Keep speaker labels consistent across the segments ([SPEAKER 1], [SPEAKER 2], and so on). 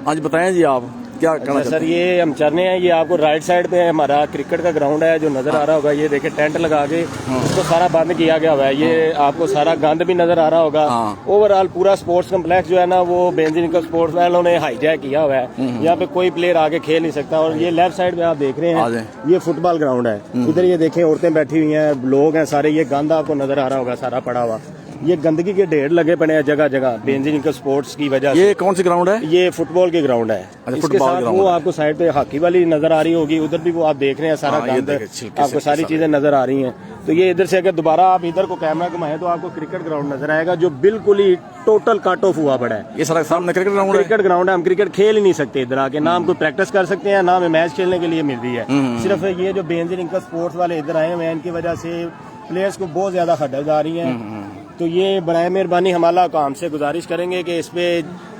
[SPEAKER 1] آج بتائیں جی آپ کیا کہنا
[SPEAKER 2] سر
[SPEAKER 1] چاہتے ہیں؟
[SPEAKER 2] یہ ہم چلنے ہیں, یہ آپ کو رائٹ سائڈ پہ ہمارا کرکٹ کا گراؤنڈ ہے جو نظر آ رہا ہوگا. یہ دیکھیں ٹینٹ لگا کے اس کو سارا بند کیا گیا ہوا ہے. یہ آپ کو سارا گند بھی نظر آ رہا ہوگا. اوور آل پورا سپورٹس کمپلیکس جو ہے نا وہ بینظیر انکل سپورٹس والوں نے ہائی جیک کیا ہوا ہے. یہاں پہ کوئی پلیئر آگے کھیل نہیں سکتا. اور یہ لیفٹ سائڈ پہ آپ دیکھ رہے ہیں یہ فٹ بال گراؤنڈ ہے. ادھر یہ دیکھیں عورتیں بیٹھی ہوئی ہیں, لوگ ہیں سارے. یہ گند آپ کو نظر آ رہا ہوگا سارا پڑا ہوا. یہ گندگی کے ڈھیر لگے پڑے ہیں جگہ جگہ بینظیر انکل سپورٹس کی وجہ سے.
[SPEAKER 1] یہ کون سی گراؤنڈ ہے؟
[SPEAKER 2] یہ فٹ بال کے گراؤنڈ ہے. اس کے ساتھ وہ آپ کو سائڈ پہ ہاکی والی نظر آ رہی ہوگی. ادھر بھی وہ آپ دیکھ رہے ہیں سارا گند, آپ کو ساری چیزیں نظر آ رہی ہیں. تو یہ ادھر سے اگر دوبارہ آپ ادھر کو کیمرہ گھمائیں تو آپ کو کرکٹ گراؤنڈ نظر آئے گا جو بالکل ہی ٹوٹل کٹ آف ہوا پڑا ہے.
[SPEAKER 1] یہ سارا سامنے کرکٹ گراؤنڈ ہے.
[SPEAKER 2] کرکٹ گراؤنڈ ہے. ہم کرکٹ کھیل ہی نہیں سکتے ادھر آ کے. نہ ہم کوئی پریکٹس کر سکتے ہیں, نہ ہمیں میچ کھیلنے کے لیے مل رہی ہے. صرف یہ جو بینظیر انکل سپورٹس والے ادھر آئے ہوئے ہیں ان کی وجہ سے پلیئرس کو بہت زیادہ خطرہ جا رہی ہیں. تو یہ برائے مہربانی ہم اللہ کام سے گزارش کریں گے کہ اس پہ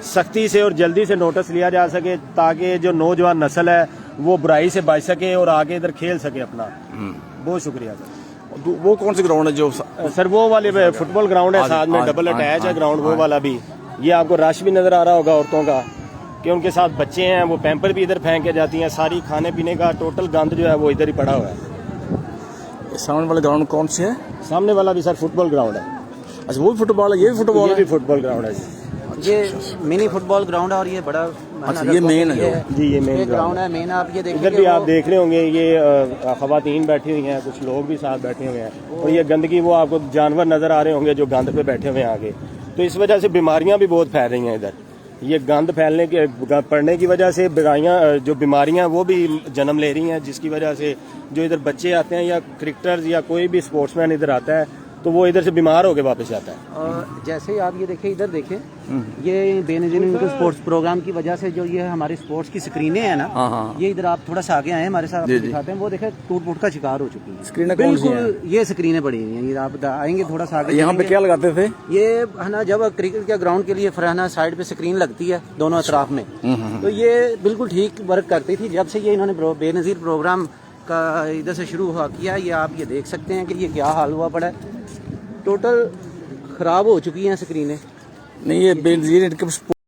[SPEAKER 2] سختی سے اور جلدی سے نوٹس لیا جا سکے تاکہ جو نوجوان نسل ہے وہ برائی سے بچ سکے اور آگے ادھر کھیل سکے اپنا. بہت شکریہ سر.
[SPEAKER 1] وہ کون سی گراؤنڈ ہے جو
[SPEAKER 2] سر وہ والے فٹ بال گراؤنڈ ہے, ساتھ میں ڈبل اٹیچ ہے گراؤنڈ وہ والا بھی. یہ آپ کو رش بھی نظر آ رہا ہوگا عورتوں کا کہ ان کے ساتھ بچے ہیں, وہ پیمپر بھی ادھر پھینک کے جاتی ہیں. ساری کھانے پینے کا ٹوٹل گند جو ہے وہ ادھر ہی پڑا ہوا ہے.
[SPEAKER 1] سامنے والا گراؤنڈ کون سی ہے؟
[SPEAKER 2] سامنے والا بھی سر فٹ بال گراؤنڈ ہے.
[SPEAKER 1] اچھا وہ بھی فٹ بال ہے, یہ بھی فٹ بال ہے.
[SPEAKER 2] یہ بھی فٹ بال گراؤنڈ ہے جی.
[SPEAKER 3] یہ منی فٹ بال گراؤنڈ ہے اور یہ بڑا
[SPEAKER 1] یہ مین ہے
[SPEAKER 2] جی. یہ مین
[SPEAKER 3] گراؤنڈ ہے مین. آپ یہ دیکھیں
[SPEAKER 2] ادھر بھی آپ دیکھ رہے ہوں گے یہ خواتین بیٹھی ہوئی ہیں, کچھ لوگ بھی ساتھ بیٹھے ہوئے ہیں. اور یہ گندگی وہ آپ کو جانور نظر آ رہے ہوں گے جو گند پہ بیٹھے ہوئے ہیں آگے. تو اس وجہ سے بیماریاں بھی بہت پھیل رہی ہیں ادھر. یہ گند پھیلنے کے پڑنے کی وجہ سے جو بیماریاں وہ بھی جنم لے رہی ہیں, جس کی وجہ سے جو ادھر بچے آتے ہیں یا کرکٹرز یا کوئی بھی اسپورٹس مین ادھر آتا ہے تو وہ ادھر سے بیمار ہو کے واپس جاتا ہے.
[SPEAKER 3] اور جیسے ہی آپ یہ دیکھیں ادھر دیکھیں یہ بینظیر انکل سپورٹس پروگرام کی وجہ سے جو یہ ہمارے سپورٹس کی سکرینیں ہیں نا, یہ ادھر آپ تھوڑا سا آگے آئے ہمارے ساتھ دکھاتے ہیں. وہ دیکھیں ٹوٹ پھوٹ کا شکار ہو چکی ہیں بالکل. یہ سکرینیں پڑی ہوئی ہیں. یہ آپ آئیں گے تھوڑا سا آگے.
[SPEAKER 1] یہاں پہ کیا لگاتے تھے
[SPEAKER 3] یہ ہے نا جب کرکٹ کے گراؤنڈ کے لیے فرحانہ سائڈ پہ سکرین لگتی ہے دونوں اطراف میں, تو یہ بالکل ٹھیک ورک کرتی تھی. جب سے یہ انہوں نے بے نظیر پروگرام کا ادھر سے شروع ہوا کیا, یہ آپ یہ دیکھ سکتے ہیں کہ یہ کیا حال ہوا پڑا ہے. ٹوٹل خراب ہو چکی ہیں سکرینیں.
[SPEAKER 1] نہیں یہ بینظیر